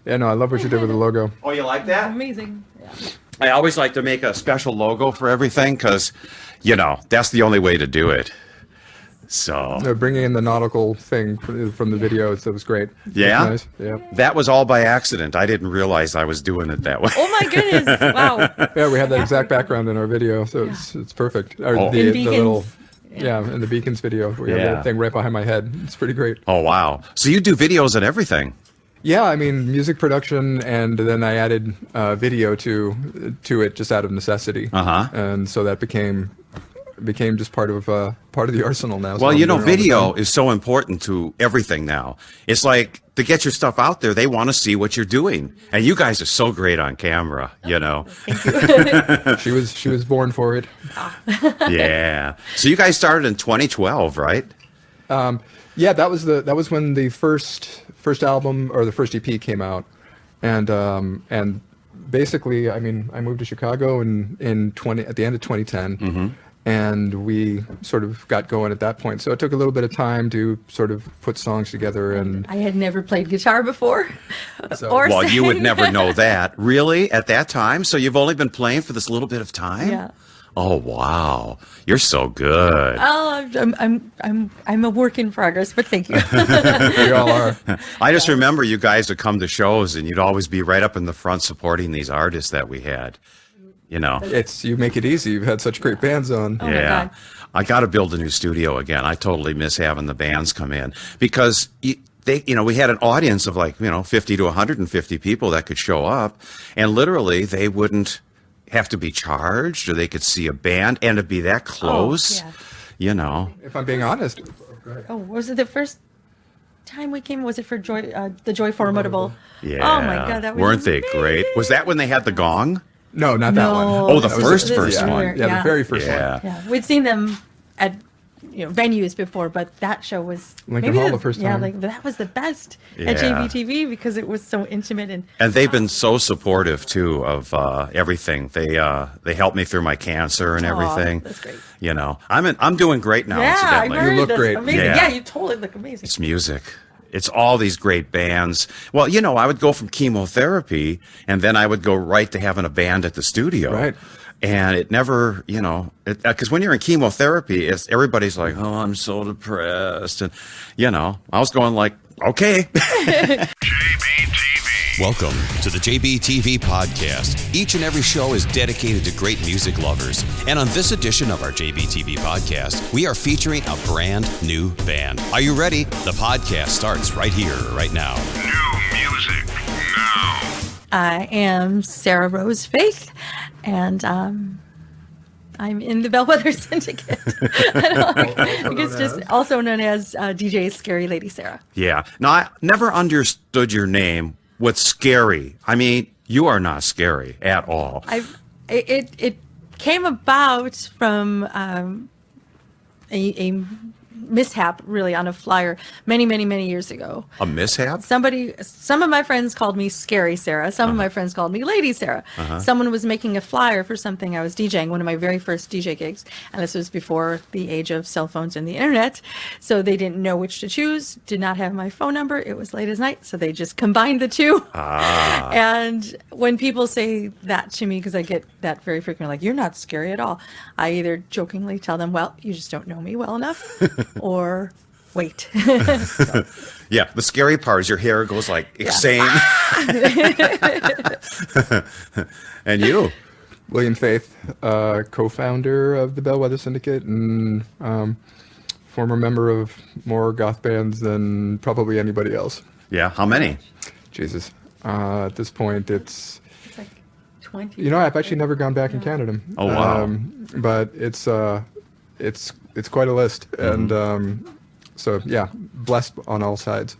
Yeah, no, I love what you did with the logo. Oh, you like that? Amazing. Yeah. I always like to make a special logo for everything because, that's the only way to do it. So Bringing in the nautical thing from the video, it was great. Yeah? Nice. Yeah. that was all by accident. I didn't realize I was doing it that way. Oh my goodness! Wow. Yeah, we have that exact background in our video, so it's perfect. Or Oh. the In Beacons. little, in the Beacons video, we have Yeah. that thing right behind my head. It's pretty great. Oh, wow. So you do videos and everything. Yeah, I mean, music production, and then I added video to it just out of necessity. Uh-huh. And so that became just part of the arsenal now. So Well, I'm doing it all the video time. is so important to everything now. It's like to get your stuff out there, they want to see what you're doing. And you guys are so great on camera, She was born for it. Yeah. So you guys started in 2012, right? Yeah, that was when the first album or the first EP came out, and basically, I mean, I moved to Chicago at the end of 2010, Mm-hmm. and we sort of got going at that point. So it took a little bit of time to sort of put songs together, and I had never played guitar before. So- or Well, you would sang. never know that. Really? At that time? So you've only been playing for this little bit of time? Yeah. Oh, wow. You're so good. Oh, I'm a work in progress, but thank you. we all are. I just remember you guys would come to shows and you'd always be right up in the front supporting these artists that we had. You make it easy. You've had such great bands on. Oh my Yeah. God. I got to build a new studio again. I totally miss having the bands come in because we had an audience of 50 to 150 people that could show up, and literally they wouldn't have to be charged, or they could see a band and to be that close. yeah. If I'm being honest. Oh, was it the first time we came? Was it for the Joy Formidable? Yeah. Oh my God, that was weren't they amazing. great? Was that when they had the gong? No, not that one. No. Oh, the That was first this one. year, Yeah, the very first Yeah. one. Yeah, we'd seen them at venues before, but that show was Lincoln Hall the first Yeah, time. that was the best at Yeah. JBTV because it was so intimate and And they've been so supportive too of everything. They helped me through my cancer and everything. that's great. I'm doing great now. yeah, I Incidentally, heard look that's great. amazing. Yeah. Yeah, you totally look amazing. it's music. It's all these great bands. Well, I would go from chemotherapy, and then I would go right to having a band at the studio. Right. And it never, because when you're in chemotherapy, everybody's like, "Oh, I'm so depressed," and I was going like, "Okay." Welcome to the JBTV podcast. Each and every show is dedicated to great music lovers. And on this edition of our JBTV podcast, we are featuring a brand new band. Are you ready? The podcast starts right here, right now. New music now. I am Sarah Rose Faith, and I'm in the Bellwether Syndicate. I guess just also known as DJ Scary Lady Sarah. Yeah. Now, I never understood your name. What's scary? I mean, you are not scary at all. It came about from a mishap, really, on a flyer many years ago. A mishap? Some of my friends called me Scary Sarah. Some of my friends called me Lady Sarah. Someone was making a flyer for something I was DJing, one of my very first DJ gigs. And this was before the age of cell phones and the internet. So they didn't know which to choose, did not have my phone number. It was late as night. So they just combined the two. And when people say that to me, because I get that very frequently, like, you're not scary at all, I either jokingly tell them, well, you just don't know me well enough, or wait. Yeah. The scary part is your hair goes like insane. And you? William Faith, co-founder of the Bellwether Syndicate, and former member of more goth bands than probably anybody else. Yeah. How many? Jesus. At this point, it's It's like 20. I've actually never gone back and counted them. Oh, wow. But it's quite a list, and so yeah, blessed on all sides.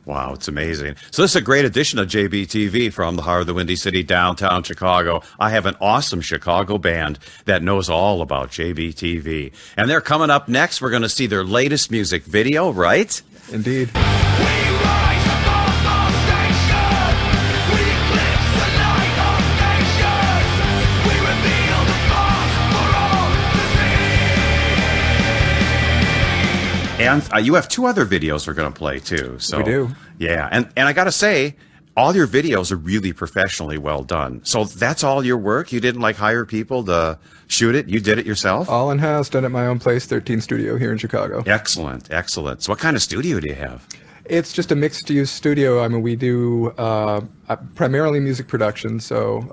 Wow, it's amazing. So this is a great edition of JBTV from the heart of the Windy City, downtown Chicago. I have an awesome Chicago band that knows all about JBTV. And they're coming up next. We're going to see their latest music video, right? Indeed. And you have two other videos we're going to play too. So We do. Yeah, and I got to say, all your videos are really professionally well done. So that's all your work? You didn't like hire people to shoot it? You did it yourself? All in-house, done at my own place, 13 Studio here in Chicago. Excellent, excellent. So what kind of studio do you have? It's just a mixed-use studio. I mean, we do primarily music production, so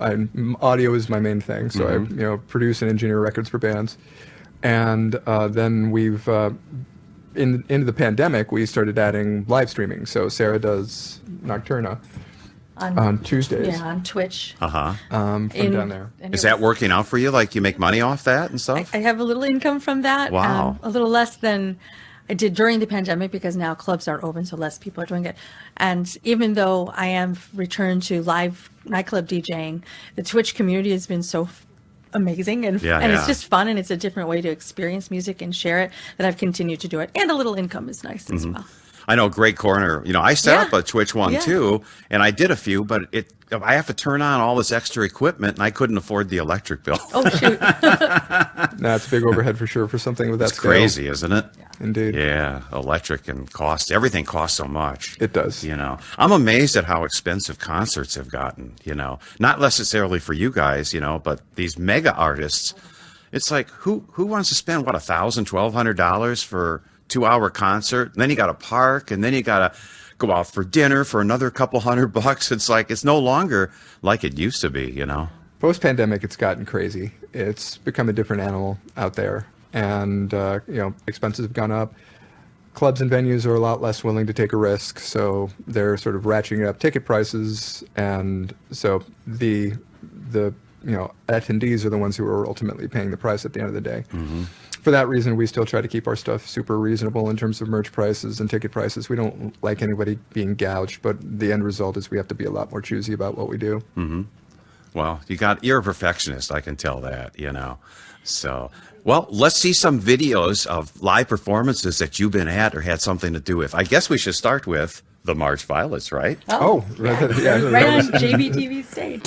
audio is my main thing. So I produce and engineer records for bands. And then we've, into the pandemic, we started adding live streaming. So Sarah does Nocturna on Tuesdays. Yeah, on Twitch. From down there. And Is it that was- working out for you? Like you make money off that and stuff? I have a little income from that. Wow. A little less than I did during the pandemic because now clubs are open, so less people are doing it. And even though I am returned to live nightclub DJing, the Twitch community has been so amazing and Yeah, and yeah. it's just fun and it's a different way to experience music and share it that I've continued to do it. And a little income is nice as well. I know Greg Corner. I set Yeah. up a Twitch one Yeah. too, and I did a few, but I have to turn on all this extra equipment, and I couldn't afford the electric bill. Oh shoot. No, it's a big overhead for sure for something with that It's scale. crazy, isn't it? Indeed. Yeah, electric and cost. Everything costs so much. It does. I'm amazed at how expensive concerts have gotten. Not necessarily for you guys, but these mega artists. It's like who wants to spend $1,000, $1,200 for 2-hour concert? And then you got to park, and then you got to go out for dinner for another couple $100. It's like it's no longer like it used to be. Post-pandemic, it's gotten crazy. It's become a different animal out there, and expenses have gone up. Clubs and venues are a lot less willing to take a risk, so they're sort of ratcheting up ticket prices, and so the attendees are the ones who are ultimately paying the price at the end of the day. For that reason, we still try to keep our stuff super reasonable in terms of merch prices and ticket prices. We don't like anybody being gouged, but the end result is we have to be a lot more choosy about what we do. Well, you're a perfectionist. I can tell that, So, well, let's see some videos of live performances that you've been at or had something to do with. I guess we should start with the March Violets, right? Oh, yeah. Right on JBTV stage.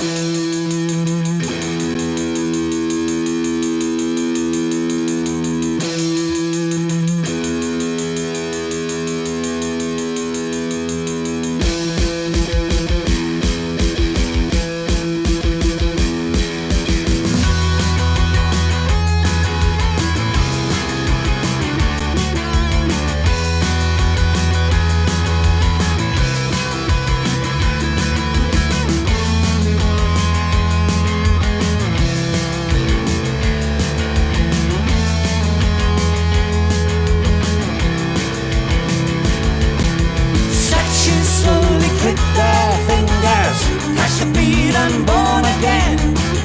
Statues slowly click their fingers, catch the beat and born again.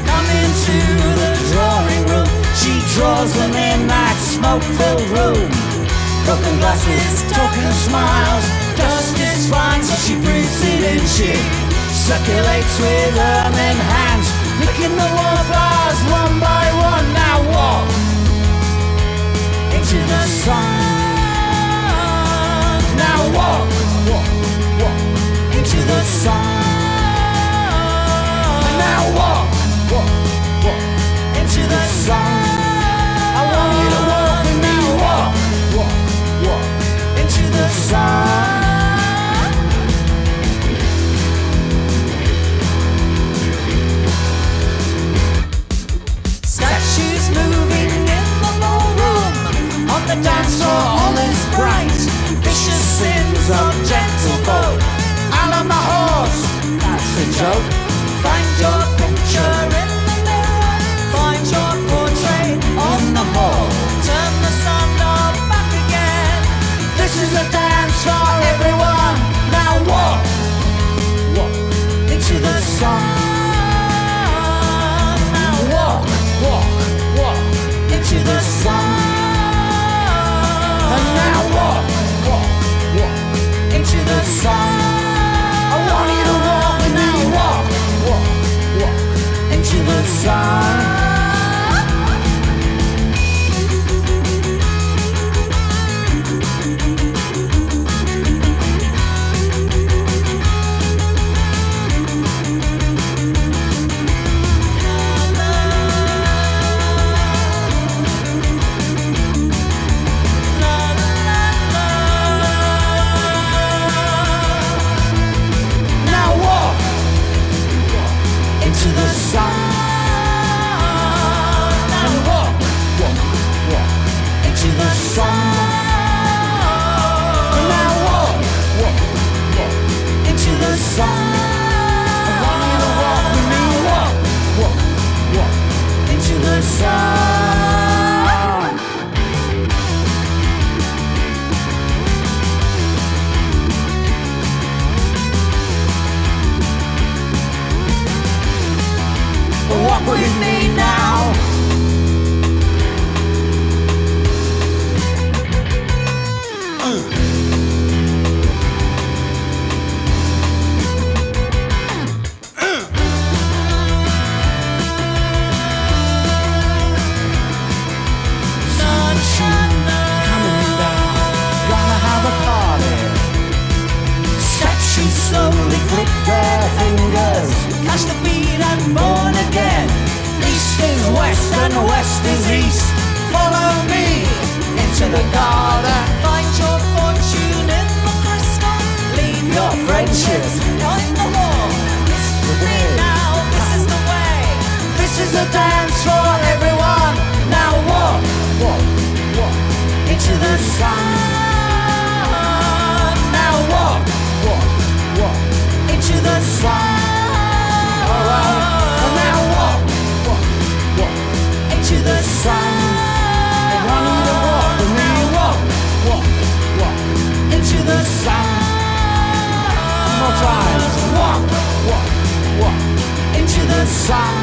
Come into the drawing room, she draws them in that smoke-filled room. Broken glasses, token smiles, dust is fine, so she breathes it in. She circulates with ermine hands, picking the wallflowers one by one. Now walk into the sun. Now walk into the sun. Now walk into the sun. I want you to walk with me. Walk into the sun. Statues moving in the ballroom. On the dance floor all is bright. Vicious sins of gentle folk. And on the horse, that's a joke. Find your picture in the mirror. Find your portrait on the wall. Turn the sun knob back again. This is a dance for everyone. Now walk into the sun. Now walk into the sun. And now walk into the sun. I want you to walk with me. Walk into the sun. Now walk and west is east. Follow me into the garden. Find your fortune in the crystal. Leave your friendships on the wall. Listen to me now, this is the way. This is the dance for everyone. Now walk, walk, walk into the sun. Now walk, walk, walk into the sun. Alright, and now walk, walk, walk into the sun. Everyone need to walk with me. Walk, walk, walk into the sun. One more time. Walk, walk, walk into the sun.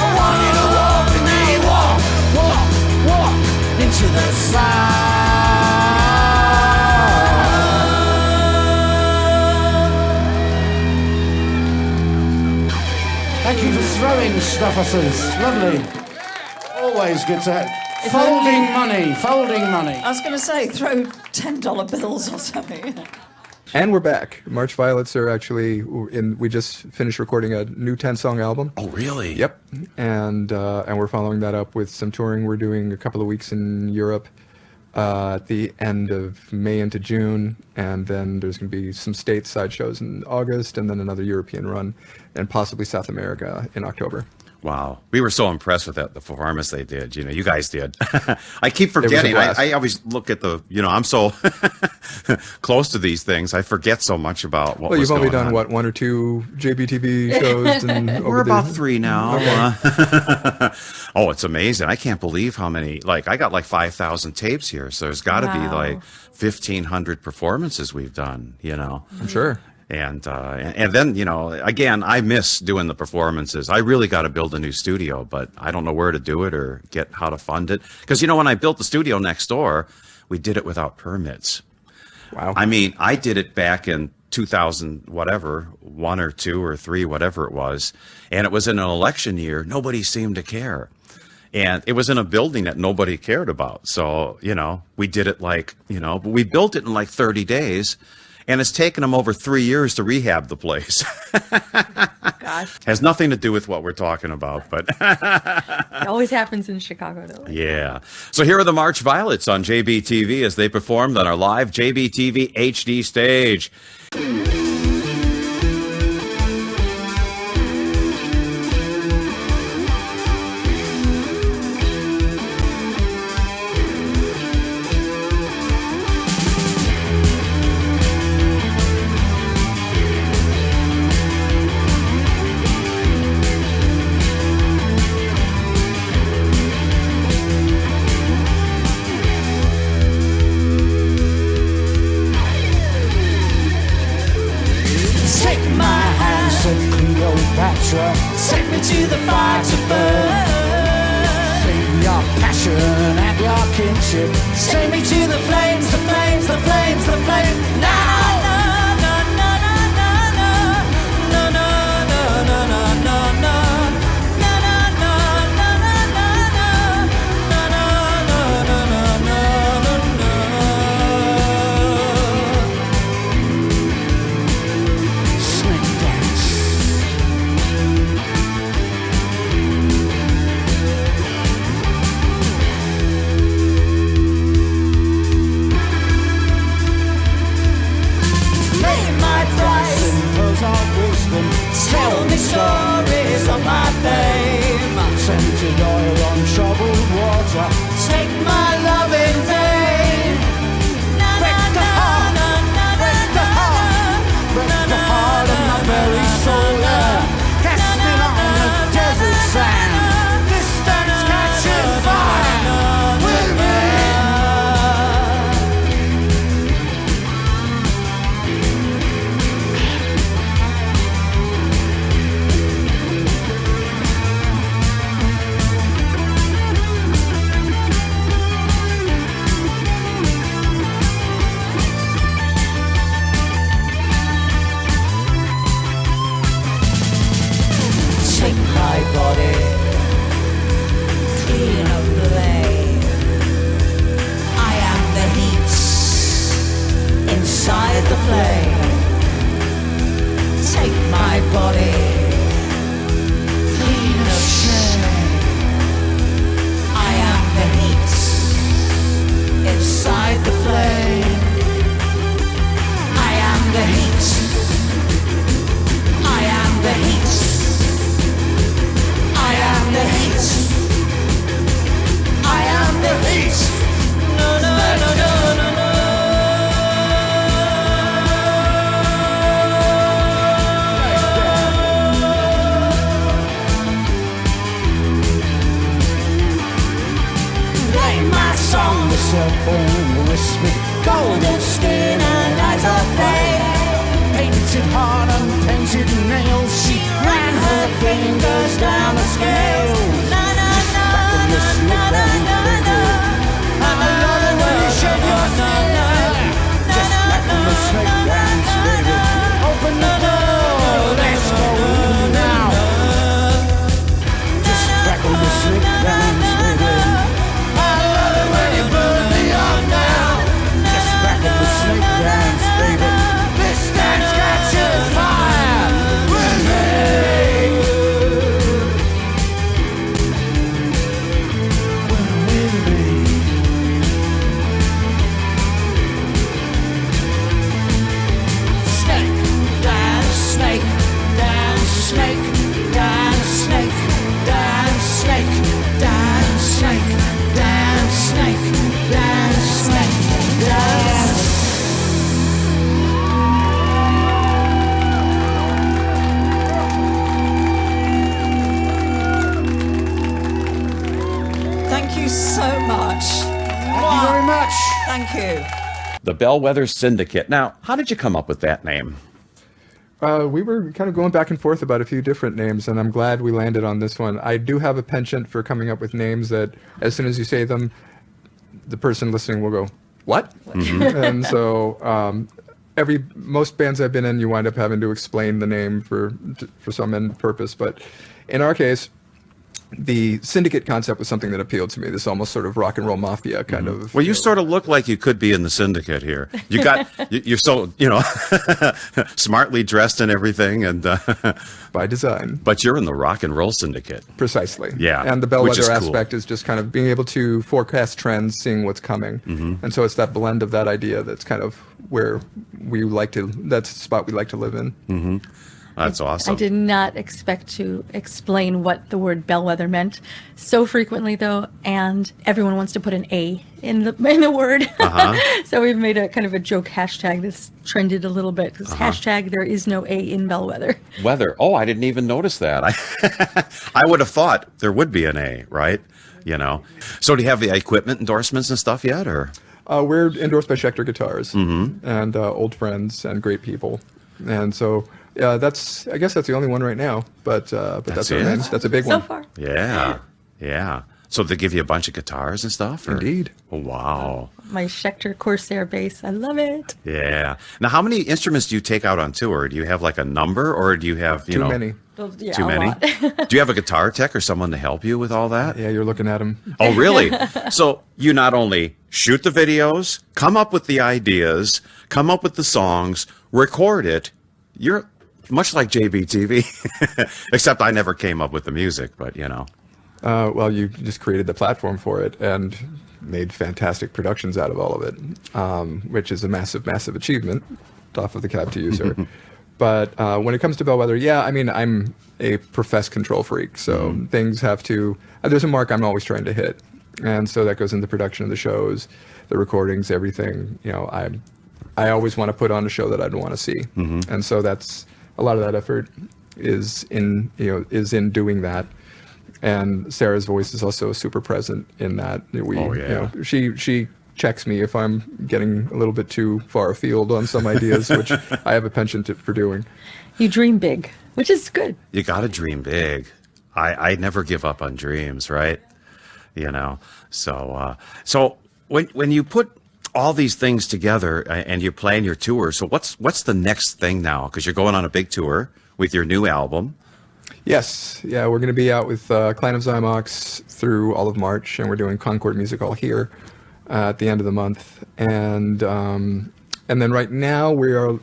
I want you to walk with me. Walk, walk, walk into the sun. Thank you for throwing stuff at us. Lovely. Always good to have. Folding money, folding money. I was going to say, throw $10 bills or something. And we're back. March Violets are actually in. We just finished recording a new 10-song album. Oh, really? Yep. And we're following that up with some touring. We're doing a couple of weeks in Europe at the end of May into June, and then there's going to be some stateside shows in August, and then another European run, and possibly South America in October. Wow. We were so impressed with that, the performance they did. You know, you guys did. I keep was a forgetting. blast. I always look at the, you know, I'm so close to these things. I forget so much about what Well, was you've only going done, on. what, 1 or 2 JBTV shows? And We're about 3 now. Oh, it's amazing. I can't believe how many, like, I got like 5,000 tapes here. So there's got to be Wow. like 1,500 performances we've done, you know. I'm sure. And then, you know, again, I miss doing the performances. I really got to build a new studio, but I don't know where to do it or get how to fund it. Because, you know, when I built the studio next door, we did it without permits. Wow. I mean, I did it back in 2000, whatever, 1 or 2 or 3, whatever it was. And it was in an election year. Nobody seemed to care. And it was in a building that nobody cared about. So, you know, we did it like, you know, but we built it in like 30 days. And it's taken them over 3 years to rehab the place. Gosh, Has nothing to do with what we're talking about, but it always happens in Chicago, though. yeah. So here are the March Violets on JBTV as they performed on our live JBTV HD stage. Take my hand, said Cleopatra. Take me to the fire to burn. Save your passion and your kinship. Take me to the flames, the flames, the flames, the flames. Now! Snake dance. The Bellwether Syndicate. Now, how did you come up with that name? We were kind of going back and forth about a few different names, and I'm glad we landed on this one. I do have a penchant for coming up with names that, as soon as you say them, the person listening will go, "What?" And so, most bands I've been in, you wind up having to explain the name for some end purpose. But in our case, the syndicate concept was something that appealed to me. This almost sort of rock and roll mafia kind of. Well, you sort of look like you could be in the syndicate here. You got, you're so, smartly dressed and everything, and by design. but you're in the rock and roll syndicate. Precisely. Yeah, And the which is bellwether cool. aspect is just kind of being able to forecast trends, seeing what's coming. And so it's that blend of that idea that's kind of where that's the spot we like to live in. That's awesome. I did not expect to explain what the word bellwether meant so frequently, though, and everyone wants to put an A in the word. So we've made a kind of a joke hashtag that's trended a little bit. Hashtag there is no A in bellwether. Weather. Oh, I didn't even notice that. I would have thought there would be an A, right? So do you have the equipment endorsements and stuff yet, or? We're endorsed by Schecter Guitars and old friends and great people. And so I guess that's the only one right now. But that's our it? name. That's a big So one. far. Yeah. So they give you a bunch of guitars and stuff? Or? Indeed. Oh, wow. My Schecter Corsair bass. I love it. Yeah. Now, how many instruments do you take out on tour? Do you have like a number, or do you have, Too many. Well, yeah, Too a many? lot. Do you have a guitar tech or someone to help you with all that? Yeah, you're looking at them. Oh, really? So you not only shoot the videos, come up with the ideas, come up with the songs, record it. You're much like JBTV, except I never came up with the music, but Well, you just created the platform for it and made fantastic productions out of all of it, which is a massive, massive achievement. Off of the cap to you, sir. But when it comes to bellwether, yeah, I mean, I'm a professed control freak, so things have to. There's a mark I'm always trying to hit, and so that goes into production of the shows, the recordings, everything. I always want to put on a show that I'd want to see, and so that's a lot of that effort is in doing that. And Sarah's voice is also super present in that. She checks me if I'm getting a little bit too far afield on some ideas, which I have a penchant for doing. You dream big, which is good. you got to dream big. I never give up on dreams, right? So when you put all these things together and you're playing your tour, so what's the next thing now? Because you're going on a big tour with your new album. Yes, yeah, we're going to be out with Clan of Zymox through all of March, and we're doing Concord Music Hall here at the end of the month. And then right now we're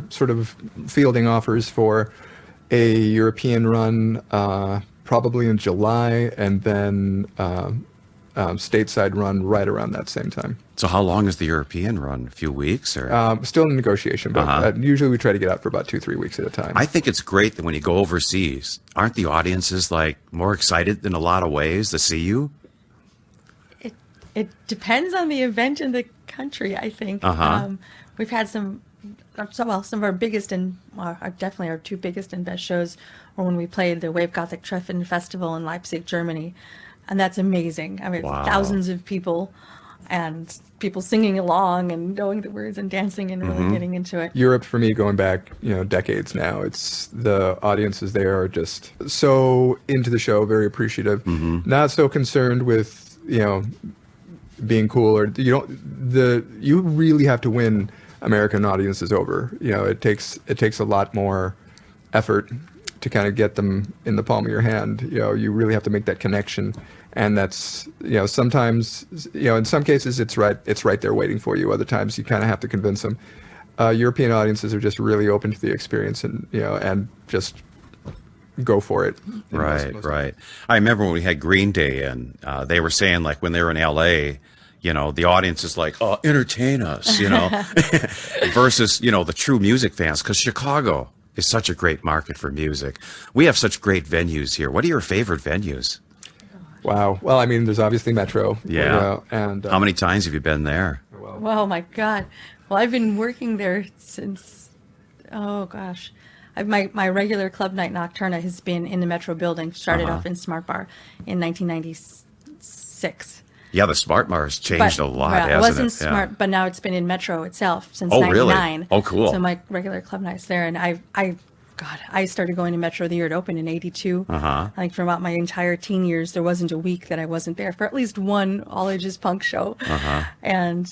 sort of fielding offers for a European run probably in July, and then stateside run right around that same time. So how long is the European run? A few weeks, or? Still in negotiation, but usually we try to get out for about 2-3 weeks at a time. I think it's great that when you go overseas, aren't the audiences like more excited in a lot of ways to see you? It depends on the event in the country, I think. We've had some of our biggest and definitely our two biggest and best shows were when we played the Wave Gothic Treffen Festival in Leipzig, Germany. And that's amazing. I mean, Wow. thousands of people and people singing along and knowing the words and dancing and really getting into it. Europe, for me, going back, decades now, it's the audiences there are just so into the show, very appreciative, not so concerned with, being cool, or you really have to win American audiences over. It takes a lot more effort to kind of get them in the palm of your hand. You really have to make that connection. And that's, sometimes, in some cases it's right there waiting for you. Other times you kind of have to convince them. European audiences are just really open to the experience and just go for it. Right. I remember when we had Green Day, and they were saying, like, when they were in LA, the audience is like, oh, entertain us, versus, the true music fans, because Chicago is such a great market for music. We have such great venues here. What are your favorite venues? Wow. Well, I mean, there's obviously Metro. Yeah. And How many times have you been there? Oh my God. Well, I've been working there since, oh gosh. My regular club night Nocturna has been in the Metro building, started off in Smart Bar in 1996. Yeah, the Smart Mar's changed a lot, well, hasn't it wasn't it? Yeah. smart, but now it's been in Metro itself since Oh, really? '99. Oh, cool. So my regular club nights there, and I started going to Metro the year it opened in '82. Uh-huh. Like for about my entire teen years, there wasn't a week that I wasn't there for at least one all ages punk show. Uh-huh. And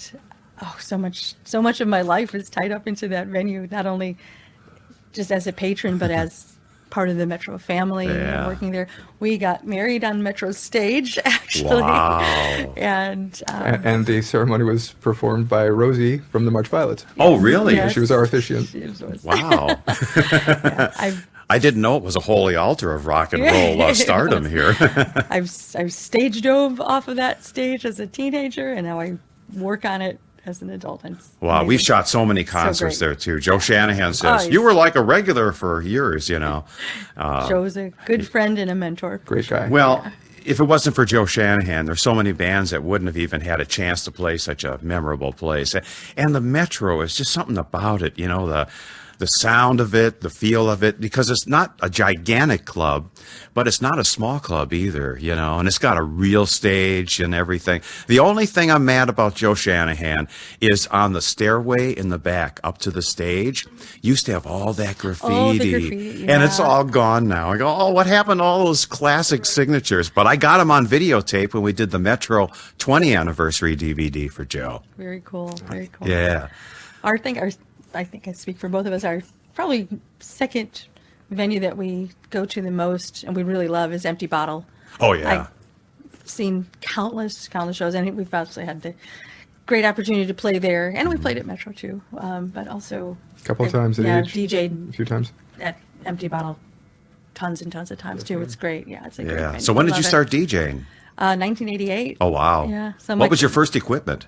so much of my life is tied up into that venue, not only just as a patron, but as part of the Metro family, Yeah. working there. We got married on Metro's stage, actually. Wow. And And the ceremony was performed by Rosie from the March Violets. Oh, really? Yes. She was our officiant. She was- Wow. I've I didn't know it was a holy altar of rock and roll stardom here. I've stage dove off of that stage as a teenager, and now I work on it as an adult. And it's Wow, we've amazing. shot so many concerts great. there too. Joe Shanahan says, Oh, you were like a regular for years, you know. Joe's a good friend and a mentor. Great guy. Well, if it wasn't for Joe Shanahan, there's so many bands that wouldn't have even had a chance to play such a memorable place. And the Metro is just something about it, you know, the sound of it, the feel of it, because it's not a gigantic club, but it's not a small club either, you know, and it's got a real stage and everything. The only thing I'm mad about Joe Shanahan is on the stairway in the back up to the stage, used to have all that graffiti, All the graffiti, and it's yeah. all gone now. I go, oh, what happened to all those classic signatures? But I got them on videotape when we did the Metro 20 anniversary DVD for Joe. Very cool. Very cool. Yeah. I think I speak for both of us. Our probably second venue that we go to the most and we really love is Empty Bottle. Oh, yeah. I've seen countless shows, and we've obviously had the great opportunity to play there, and we played at Metro too, but also A couple of times at each. DJ'd A few times. at Empty Bottle tons and tons of times too. It's great. Yeah, it's a great Yeah. venue. So when did Love you it. start DJing? 1988. Oh, wow. Yeah, so What my- was your first equipment?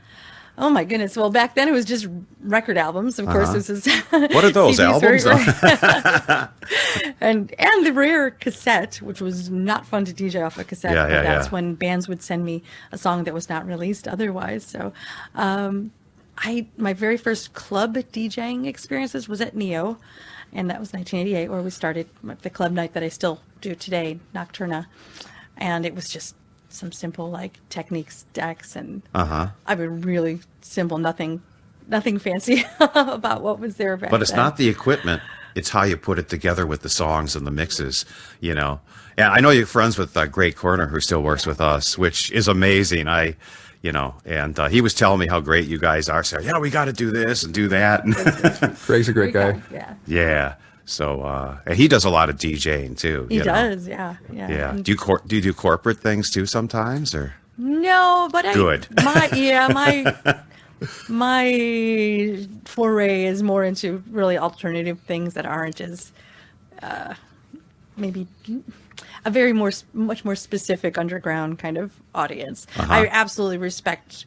Oh my goodness! Well, back then it was just record albums. Of course, this is What are those, CDs, albums? right? and the rare cassette, which was not fun to DJ off a cassette. Yeah, but yeah, that's yeah. when bands would send me a song that was not released otherwise. So, my very first club DJing experiences was at Neo, and that was 1988, where we started the club night that I still do today, Nocturna, and it was just some simple like techniques decks and I mean really simple, nothing fancy about what was there back But it's then. not the equipment. It's how you put it together with the songs and the mixes, you know. And I know you're friends with Great Corner, who still works with us, which is amazing. And he was telling me how great you guys are. So, we got to do this and do that. Greg's a great guy. Yeah, Yeah. So, and he does a lot of DJing too. he you know. does. Yeah. Yeah. And Do you do corporate things too sometimes, or? no, but Good. my foray is more into really alternative things that aren't as maybe a much more specific underground kind of audience. I absolutely respect,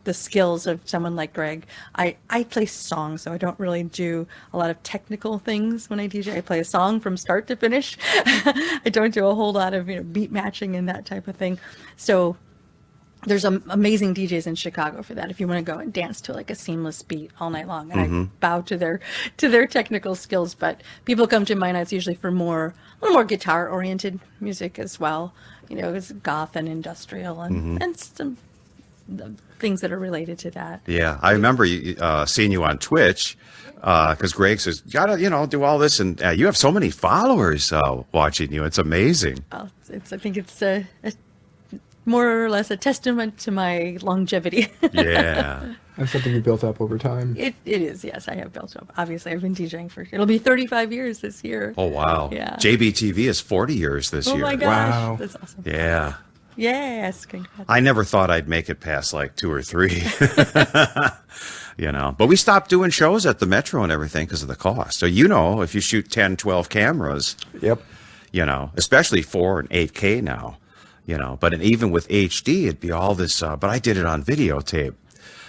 the skills of someone like Greg. I play songs, so I don't really do a lot of technical things when I DJ. I play a song from start to finish. I don't do a whole lot of beat matching and that type of thing. So there's amazing DJs in Chicago for that. If you want to go and dance to like a seamless beat all night long, and I bow to their technical skills. But people come to my nights usually for a little more guitar oriented music as well. It's goth and industrial and some things that are related to that. Yeah, I remember seeing you on Twitch because Greg says, you gotta, do all this, and you have so many followers watching you. It's amazing. Well, I think it's a more or less a testament to my longevity. Yeah. That's something you built up over time. It is, yes, I have built up. Obviously, I've been DJing it'll be 35 years this year. Oh, wow. Yeah. JBTV is 40 years this Oh year. my gosh, Wow. that's awesome. Yeah. Yes, congrats. I never thought I'd make it past like 2 or 3. But we stopped doing shows at the Metro and everything because of the cost. So, if you shoot 10, 12 cameras, Yep. especially 4 and 8K now, but even with HD, it'd be all this, but I did it on videotape.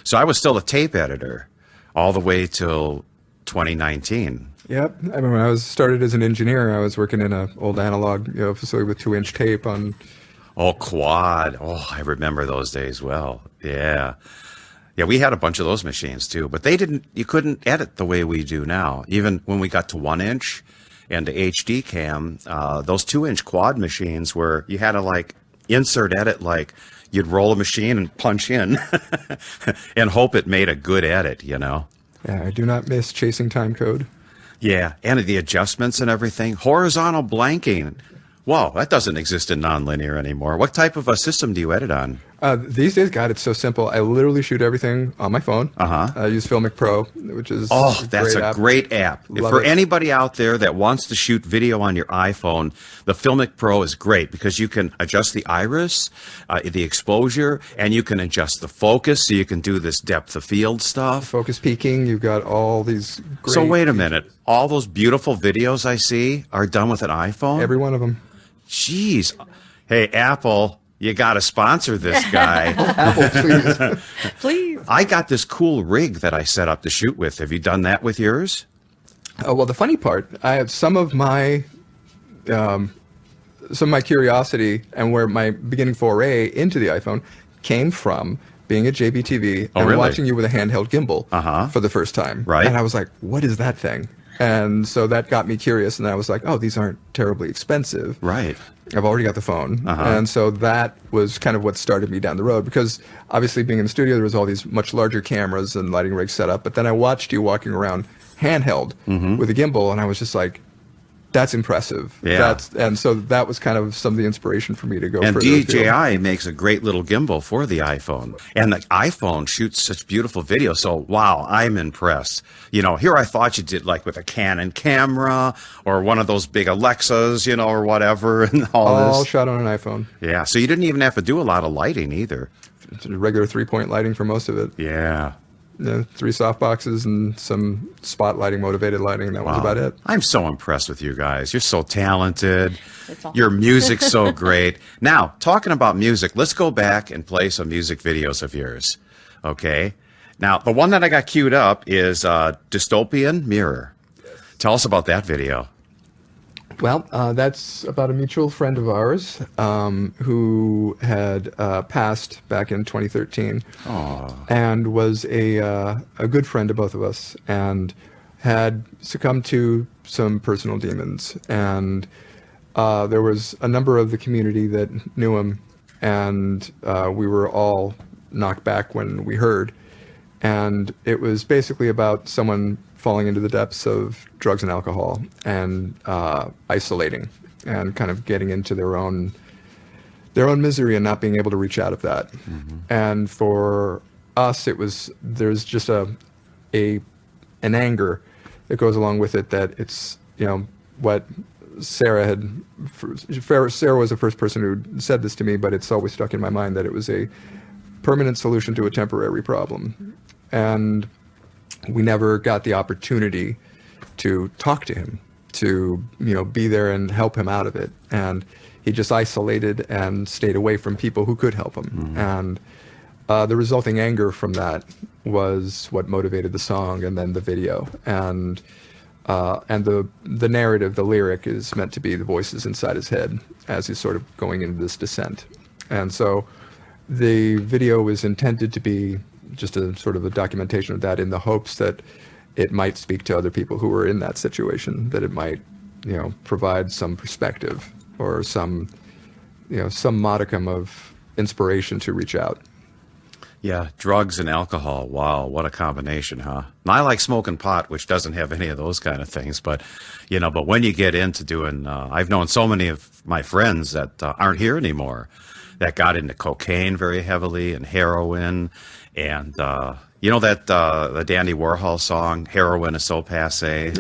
So I was still a tape editor all the way till 2019. Yep. I remember when I started as an engineer, I was working in an old analog facility with 2-inch tape on. Oh, quad. Oh, I remember those days well. Yeah. Yeah, we had a bunch of those machines too, but you couldn't edit the way we do now. Even when we got to 1-inch and the HD cam, those 2-inch quad machines where you had to like insert edit, like you'd roll a machine and punch in and hope it made a good edit, you know? Yeah, I do not miss chasing time code. Yeah, and the adjustments and everything. Horizontal blanking. Whoa, that doesn't exist in nonlinear anymore. What type of a system do you edit on? These days, God, it's so simple. I literally shoot everything on my phone. I use Filmic Pro, which is Oh, that's a app. great app. Love For it. anybody out there that wants to shoot video on your iPhone, the Filmic Pro is great because you can adjust the iris, the exposure, and you can adjust the focus, so you can do this depth of field stuff. Focus peaking. You've got all these great... So wait a minute. All those beautiful videos I see are done with an iPhone? Every one of them. Jeez. Hey, Apple, you got to sponsor this guy. Apple, please. Please. I got this cool rig that I set up to shoot with. Have you done that with yours? Oh, well, the funny part, I have some of my curiosity and where my beginning foray into the iPhone came from being at JBTV and really? watching you with a handheld gimbal for the first time. Right. And I was like, what is that thing? And so that got me curious, and I was like, oh, these aren't terribly expensive. Right. I've already got the phone. And so that was kind of what started me down the road, because obviously being in the studio, there was all these much larger cameras and lighting rigs set up. But then I watched you walking around handheld with a gimbal, and I was just like, that's impressive. Yeah. And so that was kind of some of the inspiration for me to go And further afield. DJI makes a great little gimbal for the iPhone. And the iPhone shoots such beautiful video. So, wow, I'm impressed. You know, here I thought you did like with a Canon camera or one of those big Alexas, you know, or whatever. And All this. shot on an iPhone. Yeah. So you didn't even have to do a lot of lighting either. It's a regular 3-point lighting for most of it. Yeah. 3 softboxes and some spotlighting, motivated lighting. That was about it. I'm so impressed with you guys. You're so talented. That's all. Your music's so great. Now, talking about music, let's go back and play some music videos of yours. Okay? Now, the one that I got queued up is Dystopian Mirror. Tell us about that video. Well, that's about a mutual friend of ours who had passed back in 2013, and was a good friend to both of us, and had succumbed to some personal demons. And there was a number of the community that knew him, and we were all knocked back when we heard. And it was basically about someone falling into the depths of drugs and alcohol and isolating and kind of getting into their own misery and not being able to reach out of that. And for us, there's just an anger that goes along with it, that it's, you know, what Sarah was the first person who said this to me, but it's always stuck in my mind that it was a permanent solution to a temporary problem. And we never got the opportunity to talk to him, to, you know, be there and help him out of it. And he just isolated and stayed away from people who could help him. And the resulting anger from that was what motivated the song and then the video. And the narrative, the lyric, is meant to be the voices inside his head as he's sort of going into this descent. And so the video was intended to be just a sort of a documentation of that, in the hopes that it might speak to other people who were in that situation, that it might, you know, provide some perspective or some modicum of inspiration to reach out. Yeah, drugs and alcohol. Wow, what a combination, huh? And I like smoking pot, which doesn't have any of those kind of things. But, you know, but when you get into doing, I've known so many of my friends that aren't here anymore that got into cocaine very heavily and heroin. And, you know that the Dandy Warhol song, Heroin is So Passé?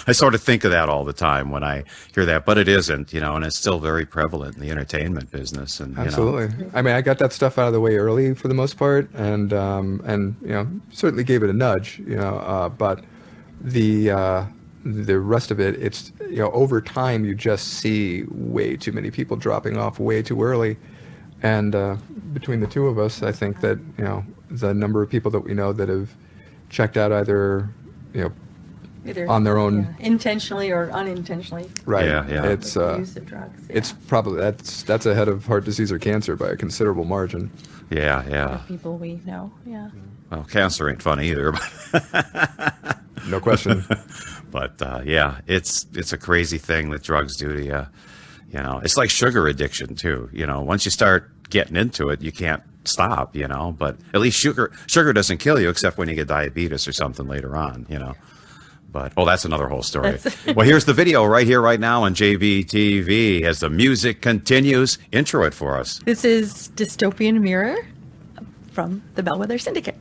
I sort of think of that all the time when I hear that, but it isn't, you know, and it's still very prevalent in the entertainment business. And Absolutely. I mean, I got that stuff out of the way early for the most part, and you know, certainly gave it a nudge, you know, but the rest of it, it's, you know, over time you just see way too many people dropping off way too early. And between the two of us, I think that, you know, the number of people that we know that have checked out either, you know, Either on their own, intentionally or unintentionally. right? Yeah, yeah. It's Use of drugs. it's probably that's ahead of heart disease or cancer by a considerable margin. Yeah. People we know. Yeah. Well, cancer ain't fun either. No question. But yeah, it's a crazy thing that drugs do to you. You know, it's like sugar addiction too. You know, once you start getting into it, you can't stop, you know. But at least sugar doesn't kill you, except when you get diabetes or something later on, you know. But that's another whole story. Well, here's the video right here, right now on JBTV as the music continues. Intro it for us. This is Dystopian Mirror from the Bellwether Syndicate.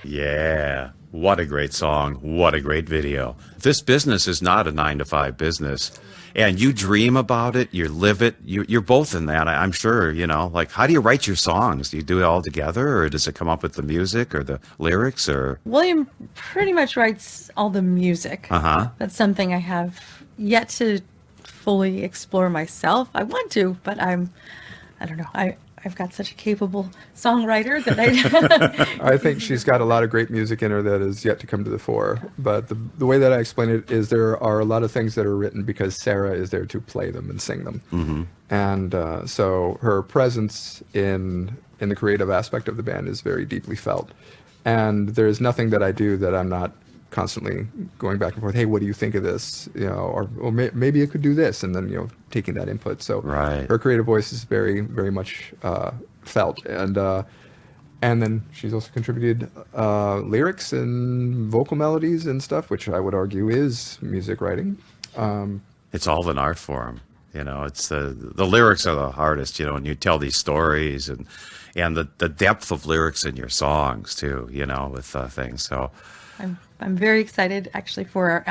Yeah. What a great song. What a great video. This business is not a 9-to-5 business. And you dream about it, you live it. You're both in that, I'm sure, you know. Like, how do you write your songs? Do you do it all together, or does it come up with the music or the lyrics? Or William pretty much writes all the music. Uh-huh. That's something I have yet to fully explore myself. I want to, but I don't know. I've got such a capable songwriter that I think she's got a lot of great music in her that is yet to come to the fore. But the way that I explain it is there are a lot of things that are written because Sarah is there to play them and sing them. Mm-hmm. And so her presence in the creative aspect of the band is very deeply felt. And there's nothing that I do that I'm not constantly going back and forth. Hey, what do you think of this? You know, or maybe it could do this, and then taking that input. So right. Her creative voice is very, very much felt, and then she's also contributed lyrics and vocal melodies and stuff, which I would argue is music writing. it's all an art form. You know, it's the lyrics are the hardest, you know, and you tell these stories and the depth of lyrics in your songs too, you know, with things. So I'm very excited actually for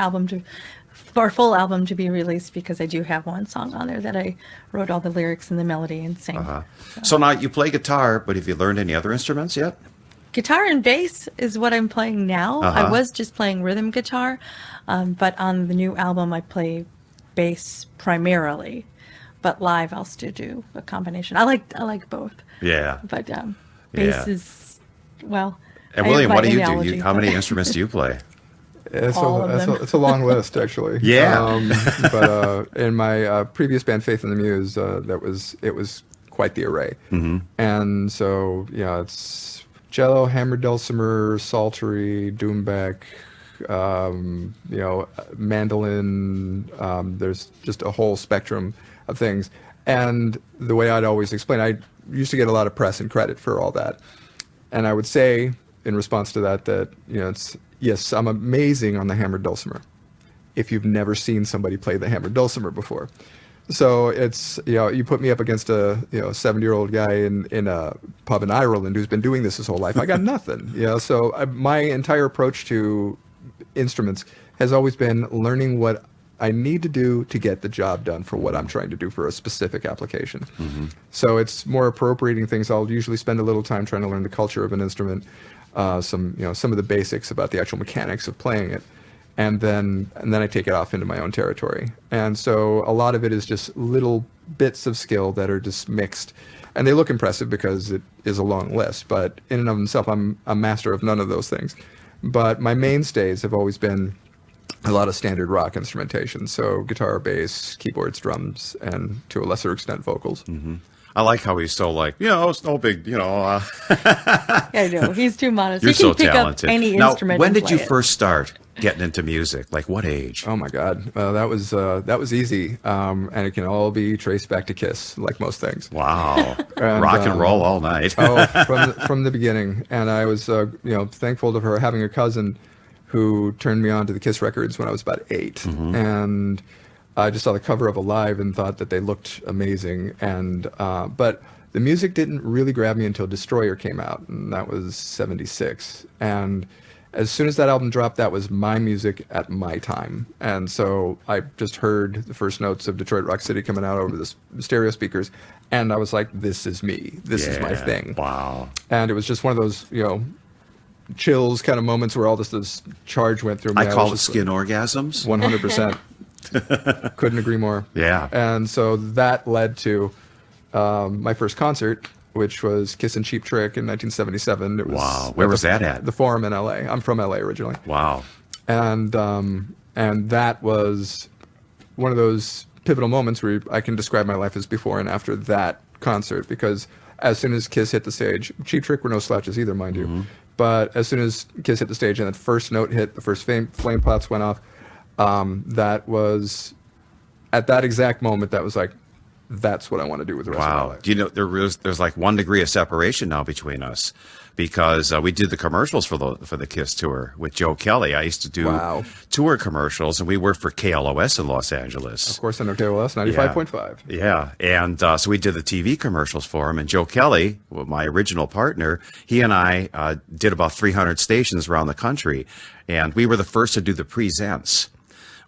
our full album to be released, because I do have one song on there that I wrote all the lyrics and the melody and sang. so now you play guitar, but have you learned any other instruments yet? Guitar and bass is what I'm playing now. Uh-huh. I was just playing rhythm guitar, but on the new album I play bass primarily, but live I'll still do a combination. I like both, Yeah. but bass Yeah. is, well. And I William, have what my do you do? analogy, How but- many instruments do you play? All of them. It's a long list, actually. Yeah. But in my previous band, Faith in the Muse, it was quite the array. Mm-hmm. And so, yeah, it's cello, hammered dulcimer, psaltery, doumbek, mandolin. There's just a whole spectrum of things. And the way I'd always explain, I used to get a lot of press and credit for all that. And I would say, in response to that, yes, I'm amazing on the hammered dulcimer, if you've never seen somebody play the hammered dulcimer before. So it's, you put me up against a 70-year-old guy in a pub in Ireland who's been doing this his whole life. I got nothing. So my entire approach to instruments has always been learning what I need to do to get the job done for what I'm trying to do for a specific application. Mm-hmm. So it's more appropriating things. I'll usually spend a little time trying to learn the culture of an instrument, some of the basics about the actual mechanics of playing it. And then I take it off into my own territory. And so a lot of it is just little bits of skill that are just mixed. And they look impressive because it is a long list. But in and of themselves, I'm a master of none of those things. But my mainstays have always been a lot of standard rock instrumentation. So guitar, bass, keyboards, drums, and to a lesser extent, vocals. Mm-hmm. I like how he's so it's no big, Yeah, I know. He's too modest. You're He can so pick talented. up any Now, instrument. when and did you play it. first start getting into music? Like what age? Oh my God, that was easy, and it can all be traced back to Kiss, like most things. Wow. And, Rock and roll all night. From the beginning, and I was thankful to her having a cousin who turned me on to the Kiss records when I was about 8, Mm-hmm. and I just saw the cover of Alive and thought that they looked amazing, and but the music didn't really grab me until Destroyer came out, and that was '76, and as soon as that album dropped, that was my music at my time. And so I just heard the first notes of Detroit Rock City coming out over the stereo speakers, and I was like, this is me. This is my thing. Wow. And it was just one of those, chills kind of moments where all this charge went through me. I call it was just skin orgasms. 100%. Couldn't agree more. Yeah. And so that led to my first concert, which was Kiss and Cheap Trick in 1977. It was Wow. Where was that at? The Forum in LA. I'm from LA originally. Wow. And that was one of those pivotal moments where I can describe my life as before and after that concert, because as soon as Kiss hit the stage, Cheap Trick were no slouches either, mind you, but as soon as Kiss hit the stage and that first note hit, the first flame pots went off, that was, at that exact moment, that was like, that's what I want to do with the rest of my Wow. life. Do you know there's like 1 degree of separation now between us, because we did the commercials for the Kiss tour with Joe Kelly. I used to do Wow. tour commercials, and we worked for KLOS in Los Angeles. Of course, I know KLOS 95.5. Yeah, and so we did the TV commercials for him. And Joe Kelly, my original partner, he and I did about 300 stations around the country, and we were the first to do the presents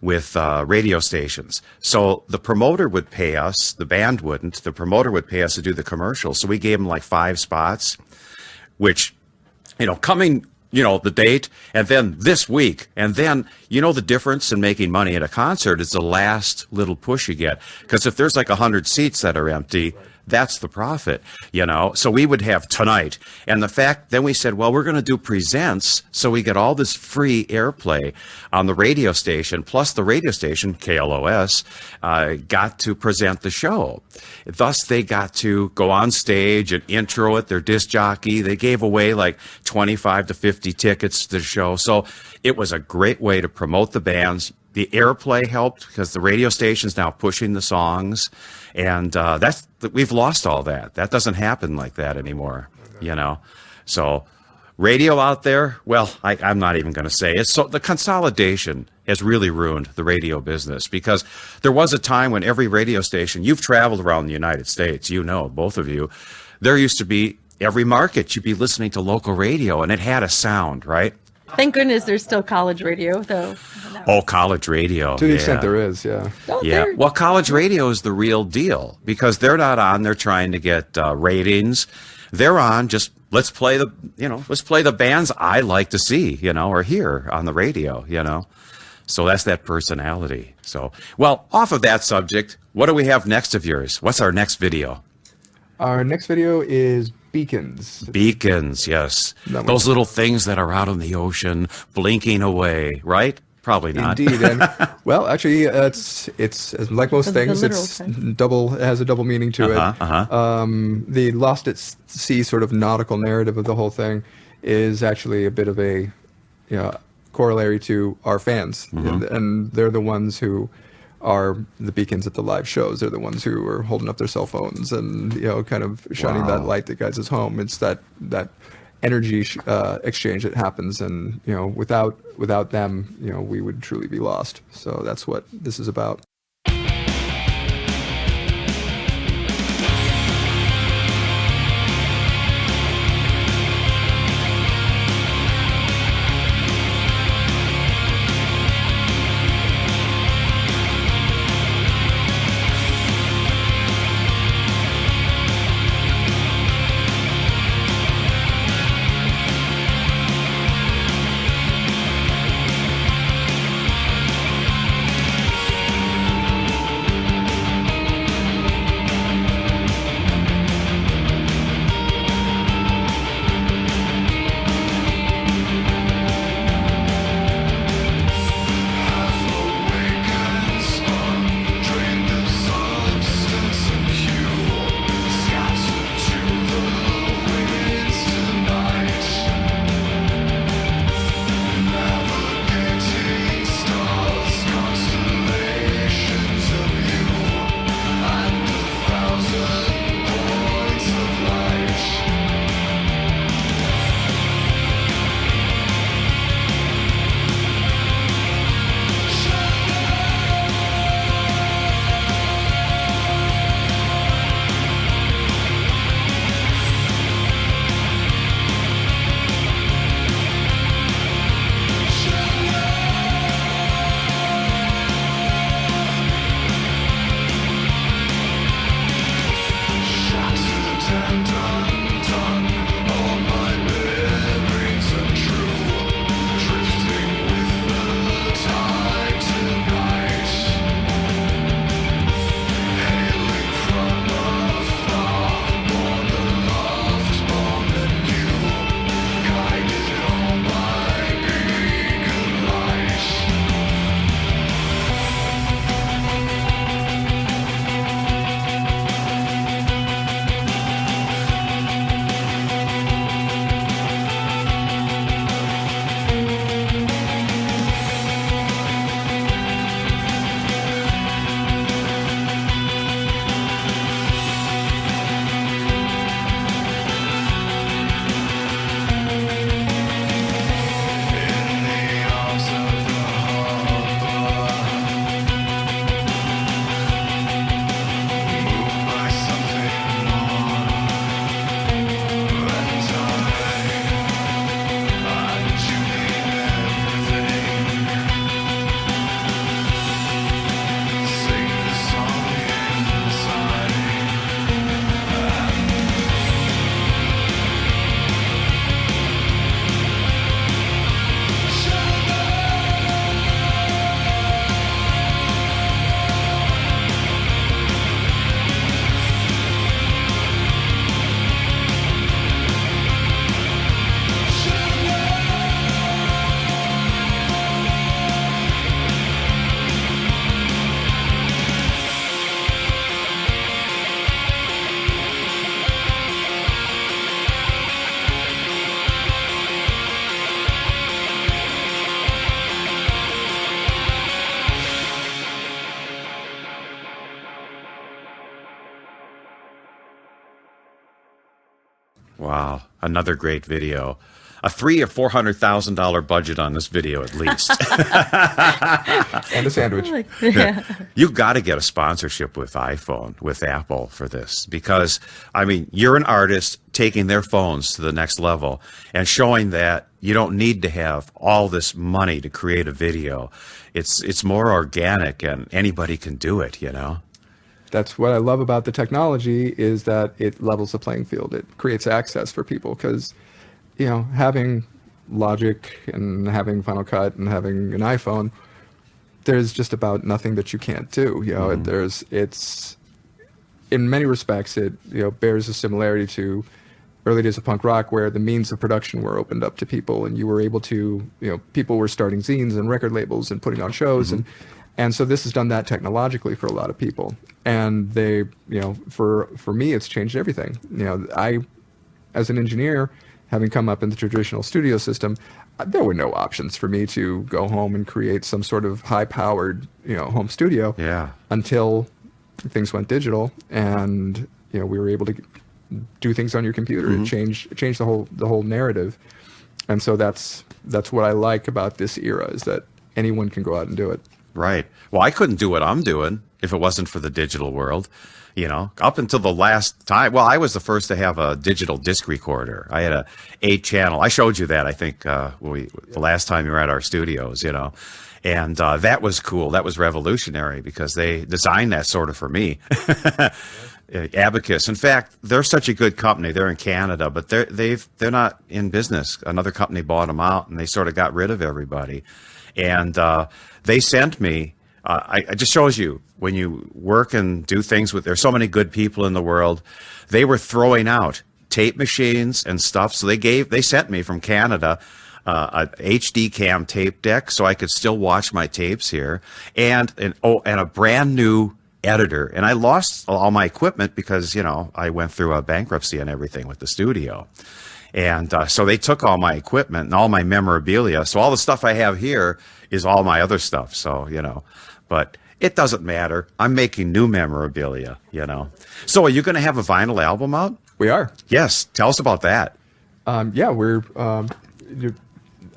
with radio stations. So the promoter would pay us, the band wouldn't, the promoter would pay us to do the commercials. So we gave him like 5 spots, which, coming, the date, and then this week, and then, the difference in making money at a concert is the last little push you get. Because if there's like 100 seats that are empty, that's the profit, So we would have tonight. And the fact, then we said, well, we're going to do presents, so we get all this free airplay on the radio station, plus the radio station, KLOS, got to present the show. Thus, they got to go on stage and intro it, their disc jockey. They gave away like 25 to 50 tickets to the show. So it was a great way to promote the bands. The airplay helped because the radio station's now pushing the songs, and we've lost all that. That doesn't happen like that anymore, So radio out there, well, I'm not even going to say it. So the consolidation has really ruined the radio business, because there was a time when every radio station, you've traveled around the United States, you know, both of you, there used to be every market, you'd be listening to local radio and it had a sound, right? Thank goodness there's still college radio, though. Oh, college radio. To the extent there is, yeah. Yeah. Well, college radio is the real deal, because they're not on there trying to get ratings. They're on just let's play the bands I like to see, or hear on the radio, So that's that personality. So, well, off of that subject, what do we have next of yours? What's our next video? Our next video is Beacons. Beacons, yes. Those little things that are out in the ocean blinking away, right? Probably not. Indeed. And, well, actually, it's like most things, literal it's sense. it has a double meaning to it. The Lost at Sea sort of nautical narrative of the whole thing is actually a bit of a corollary to our fans. And they're the ones who are the beacons at the live shows. They're the ones who are holding up their cell phones and, kind of shining that light that guides us home. It's that energy exchange that happens, and without them, we would truly be lost. So that's what this is about. Wow, another great video. a $300,000 or $400,000 budget on this video at least. And a sandwich. Yeah. You've got to get a sponsorship with iPhone, with Apple for this, because I mean, you're an artist taking their phones to the next level and showing that you don't need to have all this money to create a video. It's more organic and anybody can do it, you know? That's what I love about the technology, is that it levels the playing field. It creates access for people, because, you know, having Logic and having Final Cut and having an iPhone, there's just about nothing that you can't do. You know, it's in many respects, it, you know, bears a similarity to early days of punk rock, where the means of production were opened up to people, and you were able to, you know, people were starting zines and record labels and putting on shows, and so this has done that technologically for a lot of people. And they, you know, for me, it's changed everything. You know, I, as an engineer, having come up in the traditional studio system, there were no options for me to go home and create some sort of high-powered, you know, home studio. Yeah. Until things went digital, and, you know, we were able to do things on your computer and change the whole narrative. And so that's what I like about this era, is that anyone can go out and do it. Right. Well, I couldn't do what I'm doing if it wasn't for the digital world. You know, up until the last time, well, I was the first to have a digital disc recorder. I had a 8-channel. I showed you that, I think, the last time you were at our studios, you know. And that was cool. That was revolutionary, because they designed that sort of for me. Abacus. In fact, they're such a good company. They're in Canada, but they're not in business. Another company bought them out, and they sort of got rid of everybody. And they sent me. It just shows you, when you work and do things with, there's so many good people in the world. They were throwing out tape machines and stuff, so they sent me from Canada a HD cam tape deck, so I could still watch my tapes here, and a brand new editor. And I lost all my equipment because, you know, I went through a bankruptcy and everything with the studio. And so they took all my equipment and all my memorabilia. So all the stuff I have here is all my other stuff. So, you know, but it doesn't matter. I'm making new memorabilia, you know. So are you going to have a vinyl album out? We are. Yes. Tell us about that. Yeah, we're.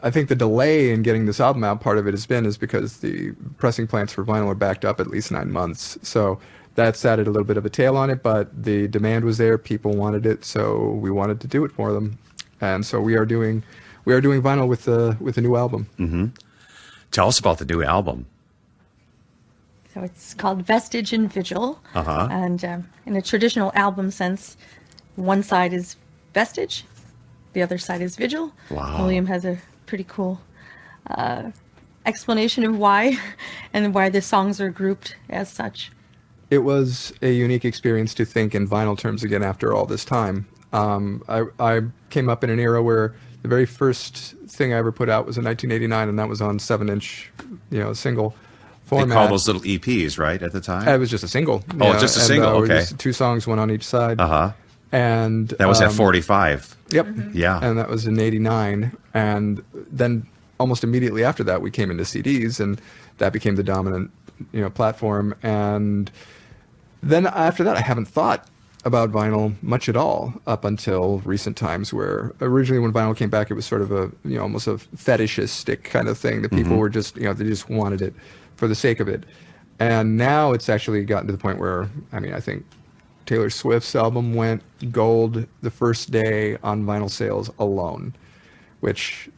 I think the delay in getting this album out, part of it is because the pressing plants for vinyl are backed up at least 9 months. So that's added a little bit of a tail on it, but the demand was there. People wanted it, so we wanted to do it for them, and so we are doing vinyl with a new album. Mm-hmm. Tell us about the new album. So it's called Vestige and Vigil. Uh-huh. And in a traditional album sense, one side is Vestige, the other side is Vigil. Wow. William has a pretty cool explanation of why, and why the songs are grouped as such. It was a unique experience to think in vinyl terms again after all this time. I came up in an era where the very first thing I ever put out was in 1989, and that was on 7-inch, you know, single format. They call those little EPs, right, at the time? It was just a single. Oh, just a single, okay. Just 2 songs, one on each side. Uh-huh. And that was at 45. Yep. Yeah. And that was in 89. And then almost immediately after that, we came into CDs, and that became the dominant, you know, platform. And then after that, I haven't thought about vinyl much at all up until recent times, where originally when vinyl came back, it was sort of a, you know, almost a fetishistic kind of thing that people were just, you know, they just wanted it for the sake of it. And now it's actually gotten to the point where, I mean, I think Taylor Swift's album went gold the first day on vinyl sales alone, which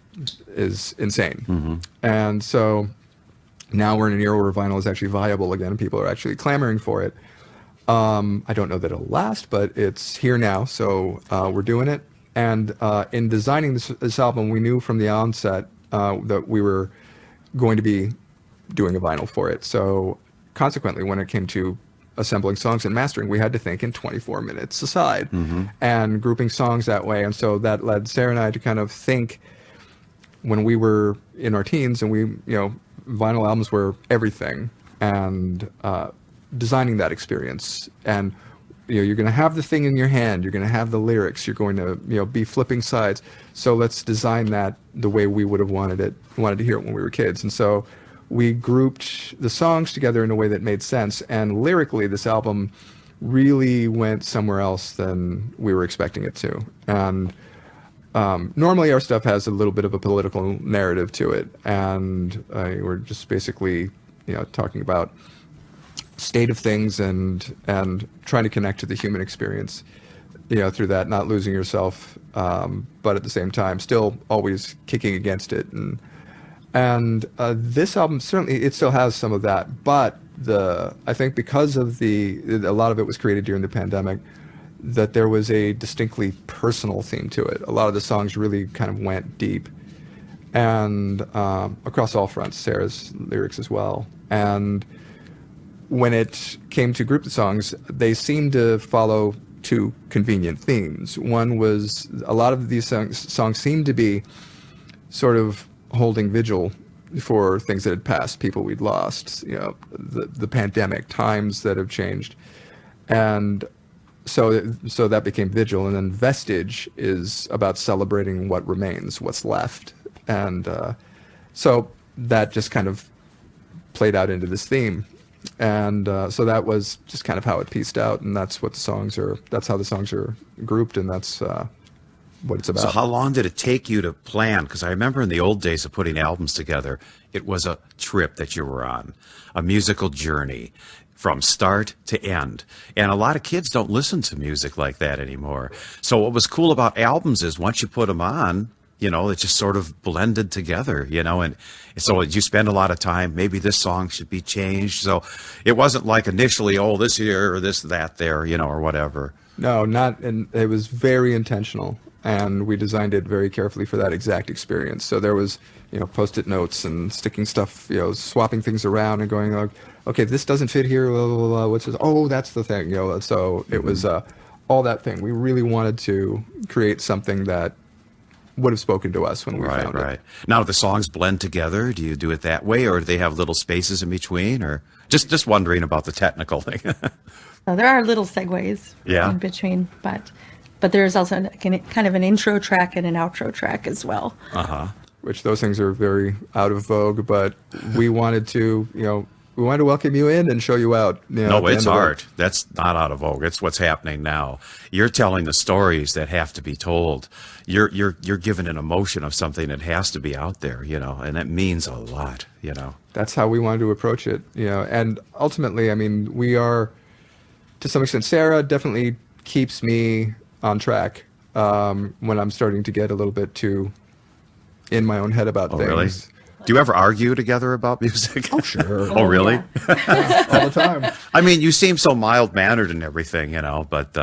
is insane. And so now we're in an era where vinyl is actually viable again, and people are actually clamoring for it. I don't know that it'll last, but it's here now, so we're doing it. And in designing this album, we knew from the onset that we were going to be doing a vinyl for it. So consequently, when it came to assembling songs and mastering, we had to think in 24 minutes aside and grouping songs that way. And so that led Sarah and I to kind of think, when we were in our teens and we, you know, vinyl albums were everything, and designing that experience. And, you know, you're going to have the thing in your hand, you're going to have the lyrics, you're going to, you know, be flipping sides. So let's design that the way we would have wanted to hear it when we were kids. And so we grouped the songs together in a way that made sense. And lyrically, this album really went somewhere else than we were expecting it to. And Normally our stuff has a little bit of a political narrative to it, and we're just basically, talking about state of things and trying to connect to the human experience, through that, not losing yourself, but at the same time still always kicking against it. And this album, certainly it still has some of that, but I think because of a lot of it was created during the pandemic, that there was a distinctly personal theme to it. A lot of the songs really kind of went deep, and across all fronts, Sarah's lyrics as well. And when it came to group the songs, they seemed to follow two convenient themes. One was, a lot of these songs seemed to be sort of holding vigil for things that had passed, people we'd lost, the pandemic, times that have changed. And so that became Vigil, and then Vestige is about celebrating what remains, what's left. And so that just kind of played out into this theme. And so that was just kind of how it pieced out, and that's how the songs are grouped, and that's what it's about. So how long did it take you to plan? Because I remember in the old days of putting albums together, it was a trip that you were on, a musical journey from start to end. And a lot of kids don't listen to music like that anymore. So what was cool about albums is once you put them on, it just sort of blended together, and so you spend a lot of time, maybe this song should be changed. So it wasn't like initially, this here or this, that there, or whatever. No, and it was very intentional, and we designed it very carefully for that exact experience. So there was, Post-it notes and sticking stuff, swapping things around and going like, okay, this doesn't fit here, blah, blah, blah, what's this? Oh, that's the thing, So it was all that thing. We really wanted to create something that would have spoken to us when we found it. Right. Now, do the songs blend together? Do you do it that way, or do they have little spaces in between, or just wondering about the technical thing? So there are little segues in between, but there's also kind of an intro track and an outro track as well. Which those things are very out of vogue, but we wanted to, we wanted to welcome you in and show you out. No, it's art. That's not out of vogue. It's what's happening now. You're telling the stories that have to be told. You're giving an emotion of something that has to be out there, and that means a lot, That's how we wanted to approach it, and ultimately, I mean, we are, to some extent, Sarah definitely keeps me on track when I'm starting to get a little bit too in my own head about things. Really? Do you ever argue together about music? Oh, sure. Oh, really? Yeah, all the time. I mean, you seem so mild-mannered and everything, but,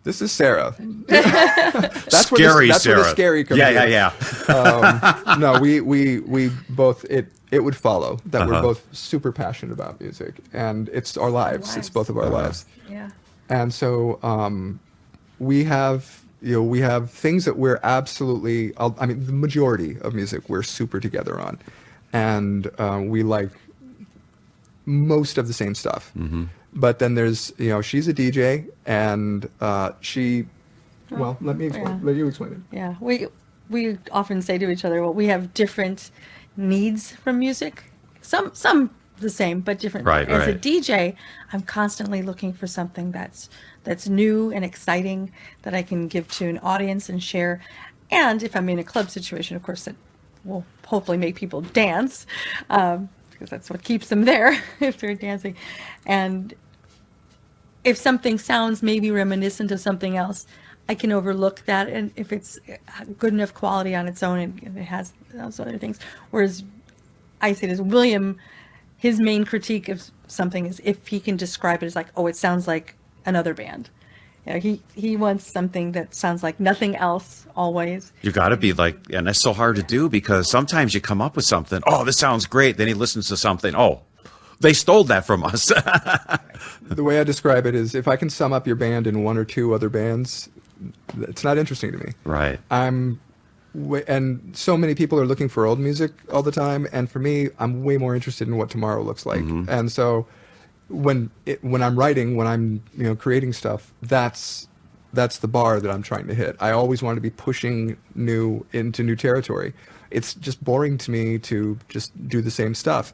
This is Sarah. That's Scary that's Sarah. Where the scary comes in. Yeah. No, we both, it would follow that we're both super passionate about music, and it's our lives. It's both of our lives. Yeah. And so we have things that we're absolutely, I mean, the majority of music we're super together on, and we like most of the same stuff. But then there's, she's a DJ, and well, let me explain. Let you explain it. Yeah, we often say to each other, well, we have different needs from music. Some the same, but different. Right, As a right. DJ, I'm constantly looking for something that's new and exciting that I can give to an audience and share. And if I'm in a club situation, of course, that will hopefully make people dance, because that's what keeps them there if they're dancing. And if something sounds maybe reminiscent of something else, I can overlook that, and if it's good enough quality on its own, and it has those other things. Whereas I say this, William, his main critique of something is if he can describe it as like, oh, it sounds like another band. He wants something that sounds like nothing else always. You got to be like, and that's so hard to do because sometimes you come up with something, oh, this sounds great. Then he listens to something, oh, they stole that from us. The way I describe it is, if I can sum up your band in one or two other bands, it's not interesting to me. Right. And so many people are looking for old music all the time, and for me, I'm way more interested in what tomorrow looks like. And so when I'm writing, when I'm creating stuff, that's the bar that I'm trying to hit. I always want to be pushing into new territory. It's just boring to me to just do the same stuff.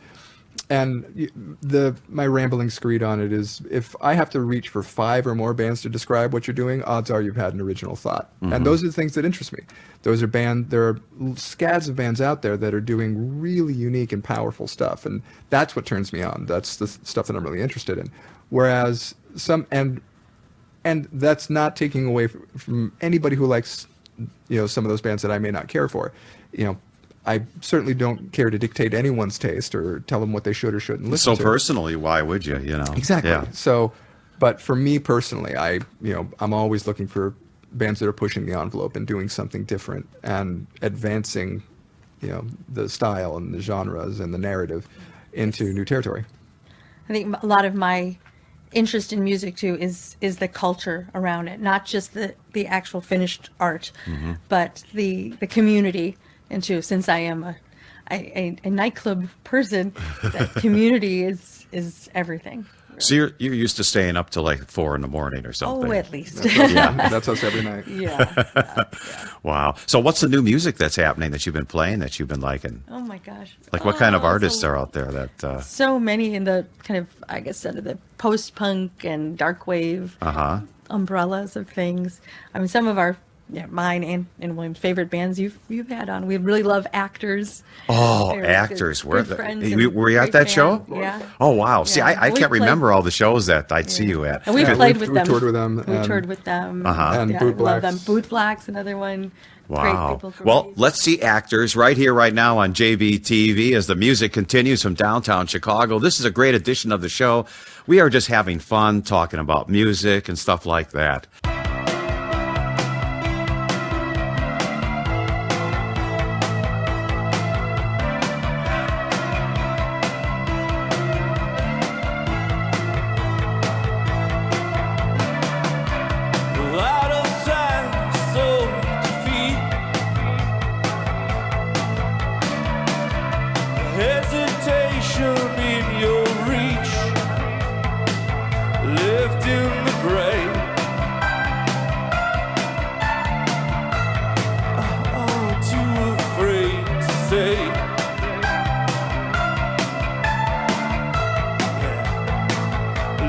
my rambling screed on it is, if I have to reach for 5 or more bands to describe what you're doing, odds are you've had an original thought. And those are the things that interest me. There are scads of bands out there that are doing really unique and powerful stuff, and that's what turns me on. That's the stuff that I'm really interested in. Whereas and that's not taking away from anybody who likes, some of those bands that I may not care for. I certainly don't care to dictate anyone's taste or tell them what they should or shouldn't listen So to. personally, why would you? Exactly. Yeah. So, but for me personally, I'm always looking for bands that are pushing the envelope and doing something different and advancing, the style and the genres and the narrative into new territory. I think a lot of my interest in music too is the culture around it, not just the actual finished art, but the community. And too, since I am a nightclub person, that community is everything. So you're used to staying up till like 4 a.m. or something. Oh, at least. Yeah, that's us every night. Yeah. Wow. So what's the new music that's happening that you've been playing that you've been liking? Oh my gosh. Like what kind of Oh, artists so- are out there that? So many in the kind of, I guess, under the post-punk and dark wave umbrellas of things. I mean, some of our, mine and William's favorite bands you've had on. We really love Actors. Oh, They're Actors. good friends and Were you at great that band. show? Yeah. Oh, wow. See, Yeah. I We've can't played- remember all the shows that I'd see you at. And we've Yeah, played we've with them. toured with them, We and- toured with them. And Yeah, Boot I love Blacks. them. Boot Blacks, another one. Wow. Great people. Well, great. let's see Actors right here, right now on JBTV as the music continues from downtown Chicago. This is a great edition of the show. We are just having fun talking about music and stuff like that. Out of sight, so defeat. Hesitation in your reach, left in the grave. Oh, too afraid to say.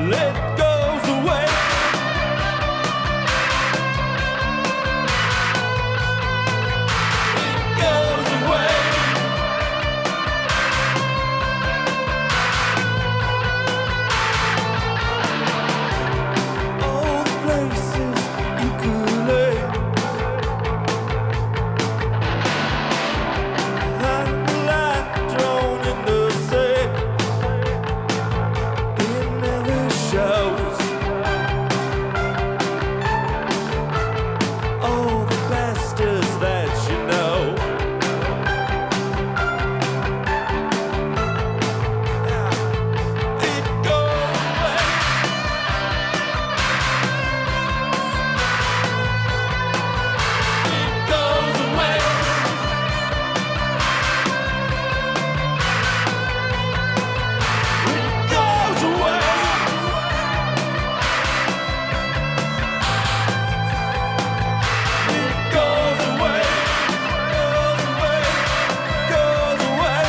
Let goes away. Goes away. All the places you could lay, and the line drawn in the sand, it never shows. All the bastards that you know. It goes away. It goes away. It goes away. It goes away. Goes away. Goes away.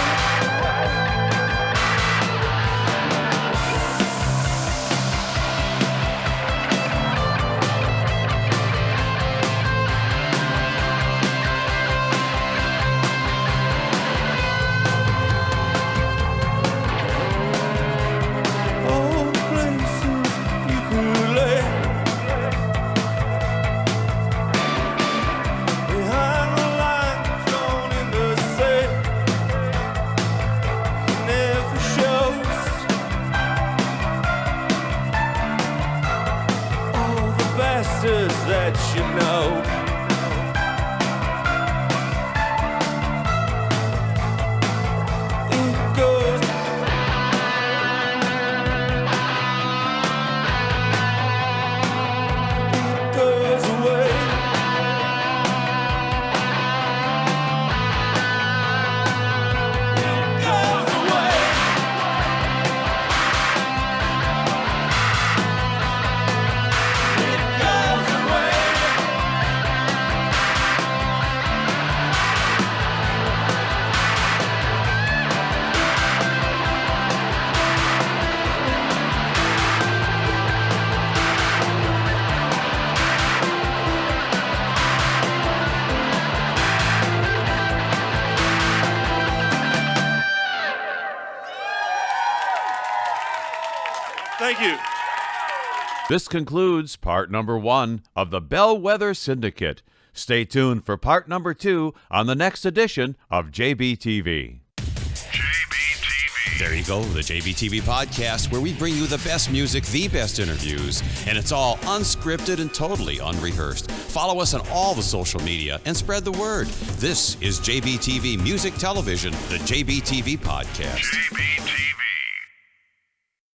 All the places you could lay, behind the lines drawn in the sand, never shows. All the bastards that you know. It goes. It goes away. It goes away. It goes away. Thank you. This concludes part number 1 of the Bellwether Syndicate. Stay tuned for part number 2 on the next edition of JBTV. There you go, the JBTV podcast, where we bring you the best music, the best interviews, and it's all unscripted and totally unrehearsed. Follow us on all the social media and spread the word. This is JBTV Music Television, the JBTV podcast. JBTV.